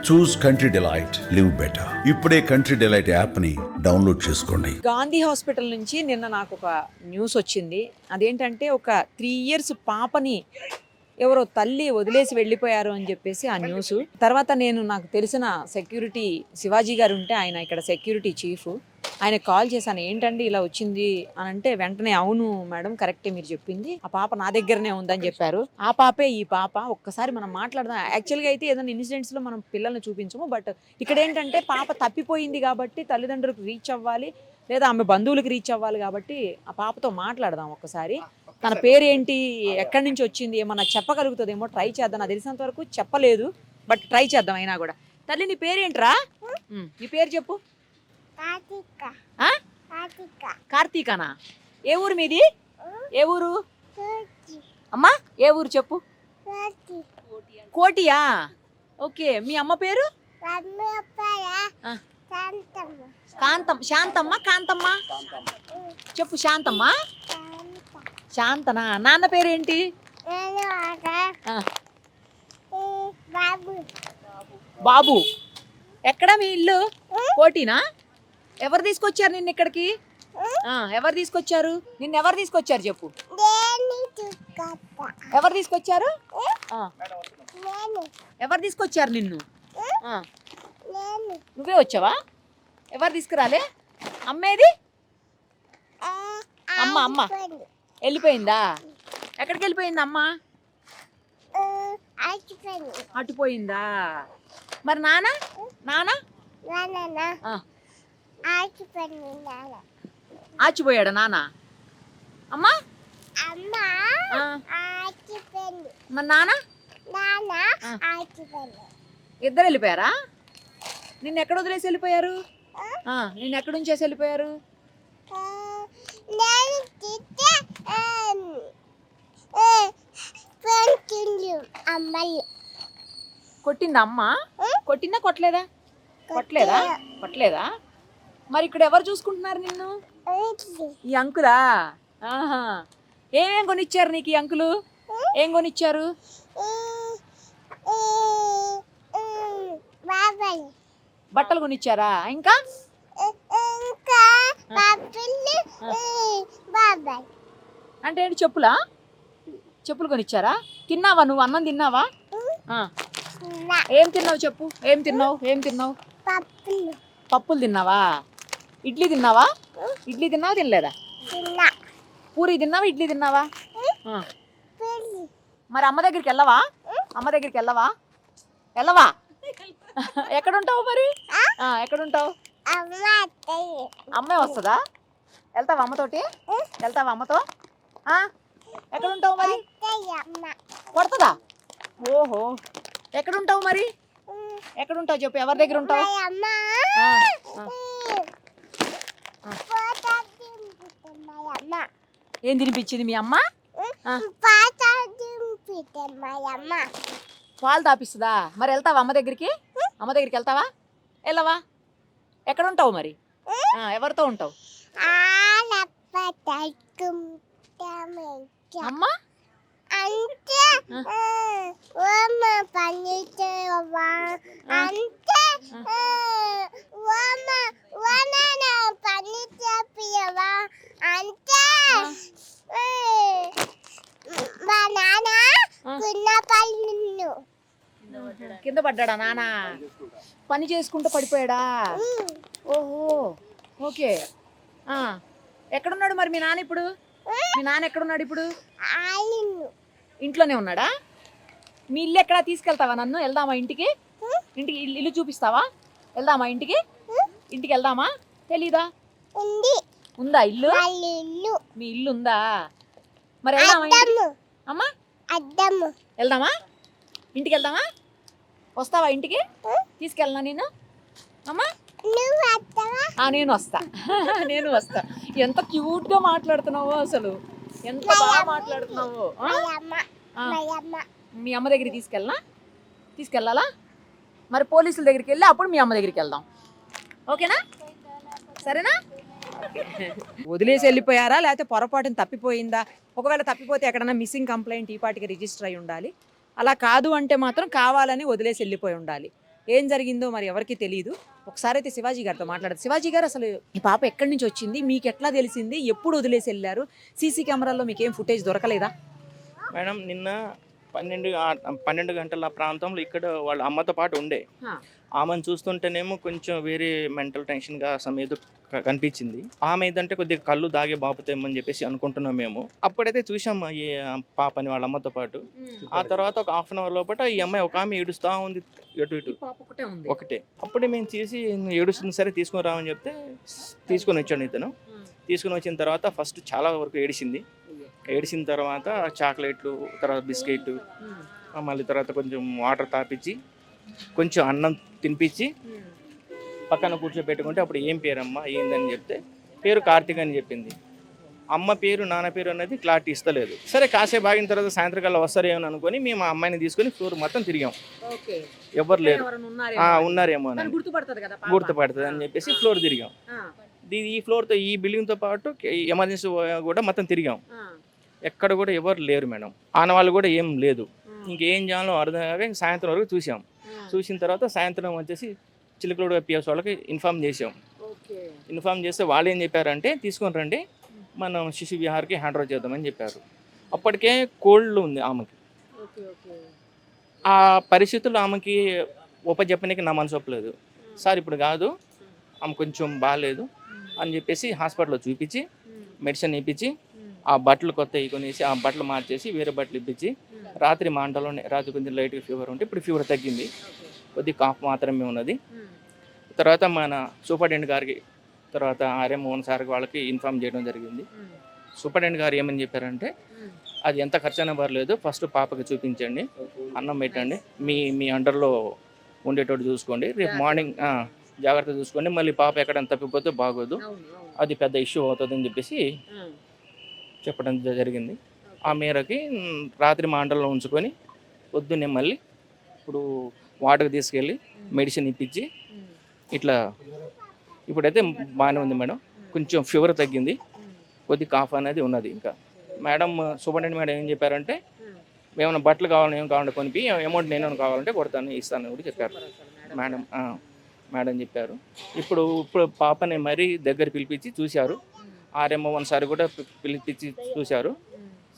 చూస్ country delight, live better. ఇప్పుడే country delight app ని download చేసుకోండి. గాంధీ హాస్పిటల్ నుంచి నిన్న నాకు ఒక న్యూస్ వచ్చింది. అదేంటంటే ఒక 3 years పాపని ఎవరో తల్లి వదిలేసి వెళ్ళిపోయారు అని చెప్పేసి ఆ న్యూస్. తర్వాత నాకు తెలిసిన సెక్యూరిటీ శివాజీ గారు ఉంటే, ఆయన ఇక్కడ సెక్యూరిటీ చీఫ్, ఆయన కాల్ చేశాను, ఏంటండి ఇలా వచ్చింది అని అంటే వెంటనే అవును మేడం కరెక్టే మీరు చెప్పింది, ఆ పాప నా దగ్గరనే ఉందని చెప్పారు. ఆ పాపే ఈ పాప. ఒక్కసారి మనం మాట్లాడదాం. యాక్చువల్గా అయితే ఏదైనా ఇన్సిడెంట్స్లో మనం పిల్లల్ని చూపించము, బట్ ఇక్కడ ఏంటంటే పాప తప్పిపోయింది కాబట్టి తల్లిదండ్రులకు రీచ్ అవ్వాలి, లేదా ఆమె బంధువులకు రీచ్ అవ్వాలి కాబట్టి ఆ పాపతో మాట్లాడదాం ఒక్కసారి. తన పేరేంటి, ఎక్కడి నుంచి వచ్చింది, ఏమన్నా చెప్పగలుగుతుందేమో ట్రై చేద్దాం. నాకు తెలిసినంత వరకు చెప్పలేదు, బట్ ట్రై చేద్దాం అయినా కూడా. తల్లి నీ పేరేంట్రా? నీ పేరు చెప్పు. కార్తీకనా? ఏ ఊరు మీది? ఏ ఊరు అమ్మా? ఏ ఊరు చెప్పు. కోటియా? ఓకే. మీ అమ్మ పేరు? శాంతమ్మ కాంతమ్మ చెప్పు. శాంతమ్మ. శాంతనా? నాన్న పేరేంటి? బాబు. ఎక్కడ మీ ఇల్లు? కోటినా? ఎవరు తీసుకొచ్చారు నిన్ను ఇక్కడికి? ఎవరు తీసుకొచ్చారు చెప్పు. ఎవరు తీసుకొచ్చారు? ఎవరు తీసుకొచ్చారు నిన్ను? నువ్వే వచ్చావా? ఎవరు తీసుకురాలే? అమ్మేది? అమ్మ వెళ్ళిపోయిందా? ఎక్కడికి వెళ్ళిపోయింది అమ్మ? అటుపోయిందా? మరి నాన్న ఆచిపోయాడా నాన్న? అమ్మా మరి నాన్న ఇద్దరు వెళ్ళిపోయారా? నిన్ను ఎక్కడ వదిలేసి వెళ్ళిపోయారు? నిన్ను ఎక్కడి నుంచేసి వెళ్ళిపోయారు? కొట్టిందా అమ్మ? కొట్టిందా కొట్టలేదా? కొట్టలేదా? మరి ఇక్కడ ఎవరు చూసుకుంటున్నారు నిన్ను? ఈ అంకులా? ఏమేం కొనిచ్చారు నీకు ఈ అంకులు? ఏం కొనిచ్చారు? బట్టలు కొనిచ్చారా? ఇంకా అంటే ఏంటి? చెప్పులు కొనిచ్చారా? తిన్నావా నువ్వు? అన్నం తిన్నావా? ఏం తిన్నావు చెప్పు. ఏం తిన్నావు? పప్పులు తిన్నావా? ఇడ్లీ తిన్నావా? తినలేదా? పూరి తిన్నావా? ఇడ్లీ తిన్నావా? మరి అమ్మ దగ్గరికి వెళ్ళవా? ఎక్కడుంటావు మరి? ఎక్కడుంటావు? అమ్మే వస్తుందా? వెళ్తావా అమ్మతోటి? అమ్మతో? ఎక్కడుంటావు మరి? కొడుతుందా? ఓహో. ఎక్కడుంటావు మరి? ఎక్కడుంటావు చెప్పు. ఎవరి దగ్గర ఉంటావు? ఏం తినిపించింది మీ అమ్మ? పాలు తాపిస్తుందా? మరి వెళ్తావా అమ్మ దగ్గరికి? వెళ్తావా? వెళ్ళవా? ఎక్కడ ఉంటావు మరి? ఎవరితో ఉంటావు? అమ్మా కింద పడ్డాడా నాన్న? పని చేసుకుంటూ పడిపోయాడా? ఓహో, ఓకే. ఎక్కడున్నాడు మరి మీ నాన్న ఇప్పుడు? ఎక్కడున్నాడు ఇప్పుడు? ఇంట్లోనే ఉన్నాడా? మీ ఇల్లు ఎక్కడా? తీసుకెళ్తావా నన్ను? వెళ్దామా ఇంటికి? ఇల్లు చూపిస్తావా? వెళ్దామా ఇంటికి వెళ్దామా? తెలీదా? ఉందా ఇల్లు? మీ ఇల్లు ఉందా? మరి వెళ్దామా? అమ్మా వెళ్దామా? ఇంటికి వెళ్దామా? వస్తావా ఇంటికి? తీసుకెళ్ళనా నేను? అమ్మా నేను వస్తా. ఎంత క్యూట్ గా మాట్లాడుతున్నావో అసలు. ఎంత బాగా మాట్లాడుతున్నావో. మీ అమ్మ దగ్గరికి తీసుకెళ్ళాలా? మరి పోలీసుల దగ్గరికి వెళ్ళి అప్పుడు మీ అమ్మ దగ్గరికి వెళ్దాం. ఓకేనా? సరేనా? వదిలేసి వెళ్ళిపోయారా, లేకపోతే పొరపాటున తప్పిపోయిందా? ఒకవేళ తప్పిపోతే ఎక్కడన్నా మిస్సింగ్ కంప్లైంట్ ఈ పాటికి రిజిస్టర్ అయి ఉండాలి. అలా కాదు అంటే మాత్రం కావాలని వదిలేసి వెళ్ళిపోయి ఉండాలి. ఏం జరిగిందో మరి ఎవరికి తెలియదు. ఒకసారి అయితే శివాజీ గారితో మాట్లాడదు. శివాజీ గారు, అసలు ఈ పాప ఎక్కడి నుంచి వచ్చింది, మీకు ఎట్లా తెలిసింది, ఎప్పుడు వదిలేసి వెళ్ళారు, సీసీ కెమెరాల్లో మీకు ఏం ఫుటేజ్ దొరకలేదా? మేడం నిన్న 12 గంటల ప్రాంతంలో ఇక్కడ వాళ్ళ అమ్మతో పాటు ఉండే. ఆమెను చూస్తుంటేనేమో కొంచెం వేరే మెంటల్ టెన్షన్గా ఏదో కనిపించింది. ఆమె ఏదంటే కొద్దిగా కళ్ళు దాగే బాపుతామని చెప్పేసి అనుకుంటున్నాం మేము. అప్పుడైతే చూసాం ఈ పాపని వాళ్ళ అమ్మతో పాటు. ఆ తర్వాత ఒక హాఫ్ అన్ అవర్ లోపల ఈ అమ్మాయి ఒక ఆమె ఏడుస్తూ ఉంది ఇటు ఇటు ఒకటే. అప్పుడే మేము చేసి ఏడుస్తుంది, సరే తీసుకొని రామని చెప్తే తీసుకొని వచ్చాను. ఇతను తీసుకుని వచ్చిన తర్వాత ఫస్ట్ చాలా వరకు ఏడిసిన తర్వాత చాక్లెట్లు, తర్వాత బిస్కెట్, మళ్ళీ తర్వాత కొంచెం వాటర్ తాపించి కొంచెం అన్నం తినిపించి పక్కన కూర్చోబెట్టుకుంటే అప్పుడు ఏం పేరమ్మా ఏందని చెప్తే పేరు కార్తీక్ అని చెప్పింది. అమ్మ పేరు నాన్న పేరు అనేది క్లారిటీ ఇస్తలేదు. సరే కాసేపు ఆగిన తర్వాత సాయంత్రకాలం వస్తారేమో అనుకొని మేము ఆ అమ్మాయిని తీసుకొని ఫ్లోర్ మొత్తం తిరిగాం. ఎవరు లేరు, ఉన్నారేమో అని గుర్తుపడుతుంది అని చెప్పేసి ఫ్లోర్ తిరిగాం. ఈ ఫ్లోర్తో ఈ బిల్డింగ్తో పాటు ఎమర్జెన్సీ కూడా మొత్తం తిరిగాం. ఎక్కడ కూడా ఎవరు లేరు మేడం, ఆనవాళ్ళు కూడా ఏం లేదు. ఇంకేం చేయాలో అర్థం కాక సాయంత్రం వరకు చూసిన తర్వాత సాయంత్రం వచ్చేసి చిలకలూరు పిఎస్ వాళ్ళకి ఇన్ఫామ్ చేస్తే వాళ్ళు ఏం చెప్పారంటే తీసుకొని రండి, మనం శిశు విహార్కి హ్యాండ్ ఓవర్ చేద్దామని చెప్పారు. అప్పటికే కోల్డ్ ఉంది ఆమెకి. ఆ పరిస్థితుల్లో ఆమెకి చెప్పడానికి నా మనసు ఒప్పలేదు. సార్ ఇప్పుడు కాదు, ఆమె కొంచెం బాగాలేదు అని చెప్పేసి హాస్పిటల్లో చూపించి మెడిసిన్ ఇప్పించి ఆ బట్టలు కొత్తవి కొనేసి ఆ బట్టలు మార్చేసి వేరే బట్టలు ఇప్పించి రాత్రి రాత్రి కొంచెం లైట్గా ఫీవర్ ఉంటే ఇప్పుడు ఫీవర్ తగ్గింది, కొద్ది కాఫ్ మాత్రమే ఉన్నది. తర్వాత మన సూపరింటెండెంట్ గారికి, తర్వాత ఆర్ఎం మోహన్ సార్ వాళ్ళకి ఇన్ఫామ్ చేయడం జరిగింది. సూపరింటెండెంట్ గారు ఏమని చెప్పారంటే అది ఎంత ఖర్చు అయినా పర్లేదు, ఫస్ట్ పాపకి చూపించండి, అన్నం పెట్టండి, మీ అండర్లో ఉండేటట్టు చూసుకోండి, రేపు మార్నింగ్ జాగ్రత్త చూసుకోండి, మళ్ళీ పాప ఎక్కడైనా తప్పిపోతే బాగోదు, అది పెద్ద ఇష్యూ అవుతుందని చెప్పేసి చెప్పడం జరిగింది. ఆ మేరకి రాత్రి మా అండర్లో ఉంచుకొని పొద్దున్నే మళ్ళీ ఇప్పుడు వాటర్కి తీసుకెళ్ళి మెడిసిన్ ఇప్పించి ఇట్లా ఇప్పుడైతే బాగానే ఉంది మేడం, కొంచెం ఫీవర్ తగ్గింది, కొద్ది కాఫ్ అనేది ఉన్నది. ఇంకా మేడం సూపరింటెండెంట్ మేడం ఏం చెప్పారంటే ఏమైనా బట్టలు కావాలని ఏం కావాలంటే కొనిపి, అమౌంట్ నేను కావాలంటే ఇస్తానని కూడా చెప్పారు మేడం చెప్పారు. ఇప్పుడు పాపని మరీ దగ్గర పిలిపించి చూశారు, ఆర్ఎంఓ ఒకసారి కూడా పిలిపించి చూశారు.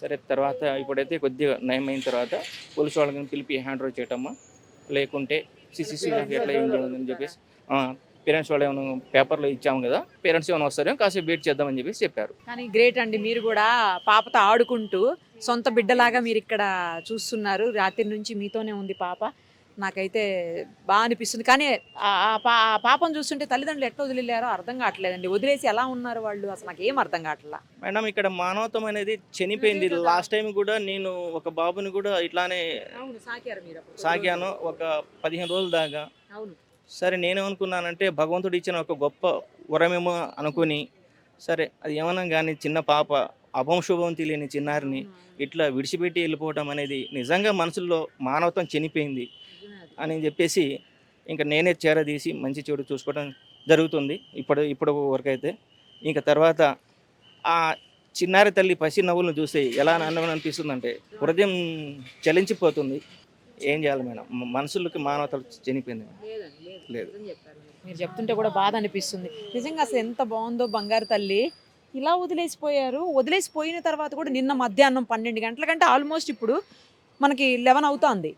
సరే తర్వాత ఇప్పుడైతే కొద్దిగా నయమైన తర్వాత పోలీసు వాళ్ళని పిలిపి హ్యాండ్ ఓవర్ చేయటమ్మా, లేకుంటే సిసిసి ఎట్లా ఏం చేయాలని చెప్పేసి పేరెంట్స్ వాళ్ళు ఏమైనా పేపర్లో ఇచ్చాము కదా, పేరెంట్స్ ఏమైనా వస్తారో కాసేపు వెయిట్ చేద్దామని చెప్పేసి చెప్పారు. కానీ గ్రేట్ అండి, మీరు కూడా పాపతో ఆడుకుంటూ సొంత బిడ్డలాగా మీరు ఇక్కడ చూస్తున్నారు. రాత్రి నుంచి మీతోనే ఉంది పాప. నాకైతే బాగా అనిపిస్తుంది. కానీ ఆ పాపను చూస్తుంటే తల్లిదండ్రులు ఎట్లా వదిలేరో అర్థం కావట్లేదండి. వదిలేసి ఎలా ఉన్నారు వాళ్ళు, అసలు నాకు ఏం అర్థం కావట్లా. మేడం ఇక్కడ మానవత్వం అనేది చనిపోయింది. లాస్ట్ టైం కూడా నేను ఒక బాబుని కూడా ఇట్లానే సాగాను ఒక 15 రోజుల దాకా. సరే నేనేమనుకున్నానంటే భగవంతుడు ఇచ్చిన ఒక గొప్ప వరమేమో అనుకుని, సరే అది ఏమన్నా కానీ చిన్న పాప అభంశుభం తెలియని చిన్నారిని ఇట్లా విడిచిపెట్టి వెళ్ళిపోవటం అనేది నిజంగా మనసులో మానవత్వం చనిపోయింది అని చెప్పేసి ఇంకా నేనే చేరదీసి మంచి చెడు చూసుకోవడం జరుగుతుంది ఇప్పుడు వరకు అయితే. ఇంకా తర్వాత ఆ చిన్నారి తల్లి పసి నవ్వులను చూస్తే ఎలా అనిపిస్తుందంటే హృదయం చలించిపోతుంది. ఏం చేయాలి మేడం, మనుషులకి మానవత చనిపోయింది లేదు. మీరు చెప్తుంటే కూడా బాధ అనిపిస్తుంది నిజంగా. అసలు ఎంత బాగుందో బంగారు తల్లి, ఇలా వదిలేసిపోయిన తర్వాత కూడా నిన్న మధ్యాహ్నం 12 గంటల కంటే ఆల్మోస్ట్ ఇప్పుడు మనకి 11 అవుతుంది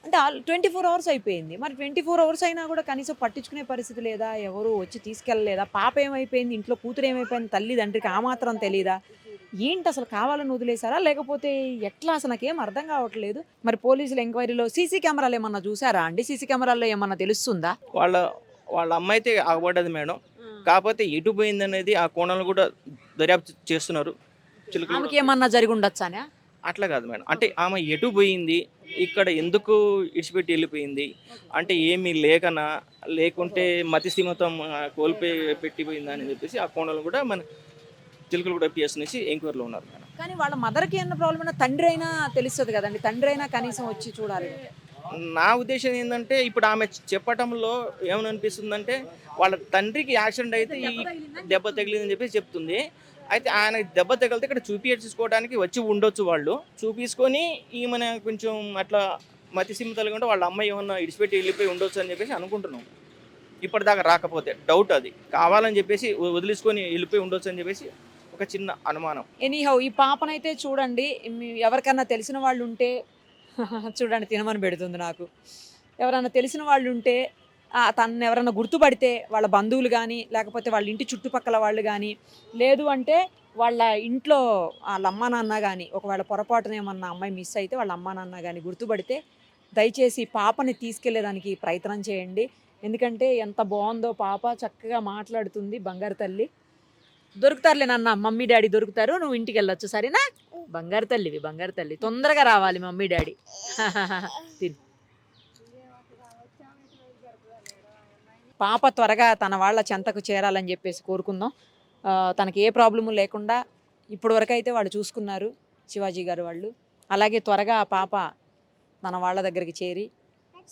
అంటే 24 అవర్స్ అయిపోయింది. మరి 24 అవర్స్ అయినా కూడా కనీసం పట్టించుకునే పరిస్థితి లేదా, ఎవరు వచ్చి తీసుకెళ్ళలేదా? పాప ఏమైపోయింది, ఇంట్లో కూతురు ఏమైపోయింది, తల్లిదండ్రికి ఆ మాత్రం తెలీదా? ఏంటి అసలు కావాలని వదిలేశారా లేకపోతే ఎట్లా, అసలు నాకేం అర్థం కావట్లేదు. మరి పోలీసులు ఎంక్వైరీలో సీసీ కెమెరాలు ఏమన్నా చూసారా అండి? సీసీ కెమెరాల్లో ఏమన్నా తెలుస్తుందా? వాళ్ళ అమ్మ అయితే ఆగబడ్డది మేడం, కాకపోతే ఎటు పోయింది అనేది ఆ కోణాలు కూడా దర్యాప్తు చేస్తున్నారు. ఆమెకి ఏమన్నా జరిగి ఉండొచ్చానా? అట్లా కాదు మేడం, అంటే ఆమె ఎటు పోయింది, ఇక్కడ ఎందుకు ఇడిచిపెట్టి వెళ్ళిపోయింది అంటే ఏమీ లేకనా, లేకుంటే మతిస్థిమితం కోల్పోయి పెట్టిపోయిందా అని చెప్పేసి ఆ కోణాలు కూడా మన చిలకలగూడ పిఎస్ నుంచి ఎంక్వైరీలో ఉన్నారు మేడం. కానీ వాళ్ళ మదర్కి ఏమన్నా ప్రాబ్లం అయినా తండ్రి అయినా తెలుస్తుంది కదండి, తండ్రి అయినా కనీసం వచ్చి చూడాలి. నా ఉద్దేశం ఏంటంటే ఇప్పుడు ఆమె చెప్పటంలో ఏమనిపిస్తుందంటే వాళ్ళ తండ్రికి యాక్సిడెంట్ అయితే ఈ దెబ్బ తగిలిందని చెప్పేసి చెప్తుంది. అయితే ఆయన దెబ్బ తగిలితే ఇక్కడ చూపించుకోవడానికి వచ్చి ఉండొచ్చు, వాళ్ళు చూపించుకొని ఈమెను కొంచెం అట్లా మతి సిమ్తలుగా ఉంటే వాళ్ళ అమ్మాయి ఏమన్నా ఇడిచిపెట్టి వెళ్ళిపోయి ఉండొచ్చు అని చెప్పేసి అనుకుంటున్నాం. ఇప్పటిదాకా రాకపోతే డౌట్, అది కావాలని చెప్పేసి వదిలేసుకొని వెళ్ళిపోయి ఉండొచ్చు అని చెప్పేసి ఒక చిన్న అనుమానం. ఎనీహౌ ఈ పాపనైతే చూడండి, ఎవరికన్నా తెలిసిన వాళ్ళు ఉంటే చూడండి తినమని పెడుతుంది నాకు. ఎవరైనా తెలిసిన వాళ్ళు ఉంటే తనని ఎవరైనా గుర్తుపడితే వాళ్ళ బంధువులు కానీ లేకపోతే వాళ్ళ ఇంటి చుట్టుపక్కల వాళ్ళు కానీ, లేదు అంటే వాళ్ళ ఇంట్లో వాళ్ళ అమ్మా నాన్న కానీ, ఒకవేళ పొరపాటున ఏమన్నా అమ్మాయి మిస్ అయితే వాళ్ళ అమ్మా నాన్న కానీ గుర్తుపడితే దయచేసి పాపని తీసుకెళ్లేదానికి ప్రయత్నం చేయండి. ఎందుకంటే ఎంత బాగుందో పాప, చక్కగా మాట్లాడుతుంది, బంగారు తల్లి. దొరుకుతారులే నాన్న, మమ్మీ డాడీ దొరుకుతారు, నువ్వు ఇంటికి వెళ్ళొచ్చు సరేనా? బంగారు తల్లివి, బంగారు తల్లి. తొందరగా రావాలి మమ్మీ డాడీ. తిను. పాప త్వరగా తన వాళ్ళ చెంతకు చేరాలని చెప్పేసి కోరుకుందాం. తనకి ఏ ప్రాబ్లము లేకుండా ఇప్పటి వరకు అయితే వాళ్ళు చూసుకున్నారు, శివాజీ గారు వాళ్ళు. అలాగే త్వరగా ఆ పాప తన వాళ్ళ దగ్గరికి చేరి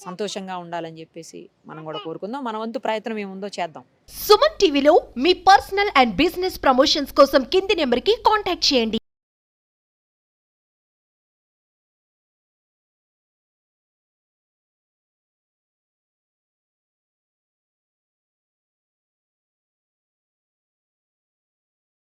సంతోషంగా ఉండాలని చెప్పేసి మనం కూడా కోరుకుందాం. మన వంతు ప్రయత్నం ఏముందో చేద్దాం. సుమన్ టీవీలో మీ పర్సనల్ అండ్ బిజినెస్ ప్రమోషన్స్ కోసం కింది నెంబర్కి కాంటాక్ట్ చేయండి.